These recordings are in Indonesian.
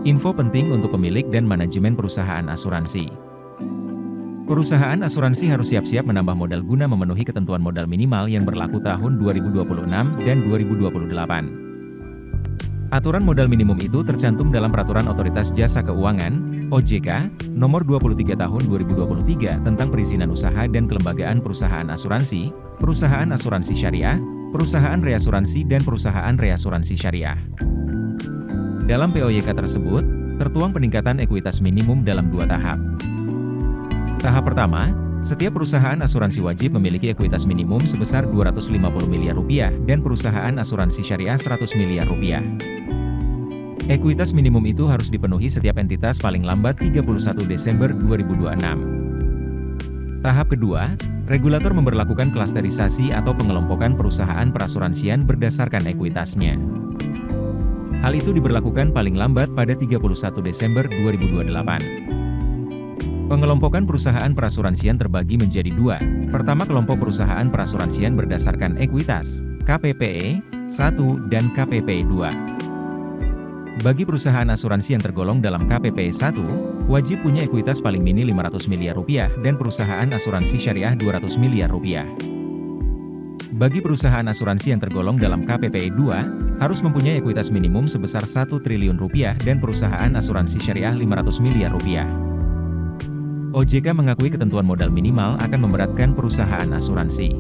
Info penting untuk pemilik dan manajemen perusahaan asuransi. Perusahaan asuransi harus siap-siap menambah modal guna memenuhi ketentuan modal minimal yang berlaku tahun 2026 dan 2028. Aturan modal minimum itu tercantum dalam Peraturan Otoritas Jasa Keuangan (OJK) Nomor 23 Tahun 2023 tentang perizinan usaha dan kelembagaan perusahaan asuransi, perusahaan asuransi syariah, perusahaan reasuransi dan perusahaan reasuransi syariah. Dalam POJK tersebut, tertuang peningkatan ekuitas minimum dalam 2 tahap. Tahap pertama, setiap perusahaan asuransi wajib memiliki ekuitas minimum sebesar Rp250 miliar dan perusahaan asuransi syariah Rp100 miliar. Ekuitas minimum itu harus dipenuhi setiap entitas paling lambat 31 Desember 2026. Tahap kedua, regulator memberlakukan klasterisasi atau pengelompokan perusahaan perasuransian berdasarkan ekuitasnya. Hal itu diberlakukan paling lambat pada 31 Desember 2028. Pengelompokan perusahaan perasuransian terbagi menjadi 2. Pertama, kelompok perusahaan perasuransian berdasarkan ekuitas, KPPE 1 dan KPPE 2. Bagi perusahaan asuransi yang tergolong dalam KPPE 1, wajib punya ekuitas paling mini Rp500 miliar dan perusahaan asuransi syariah Rp200 miliar. Bagi perusahaan asuransi yang tergolong dalam KPPE 2, harus mempunyai ekuitas minimum sebesar Rp1 triliun dan perusahaan asuransi syariah Rp500 miliar. OJK mengakui ketentuan modal minimal akan memberatkan perusahaan asuransi.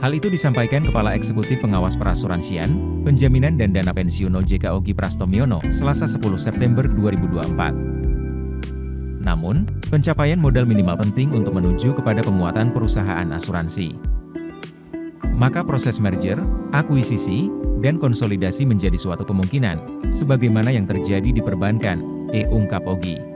Hal itu disampaikan Kepala Eksekutif Pengawas Perasuransian, Penjaminan dan Dana Pensiun OJK Ogi Prastomyono, Selasa 10 September 2024. Namun, pencapaian modal minimal penting untuk menuju kepada penguatan perusahaan asuransi. Maka proses merger, akuisisi, dan konsolidasi menjadi suatu kemungkinan, sebagaimana yang terjadi di perbankan, ungkap Ogi.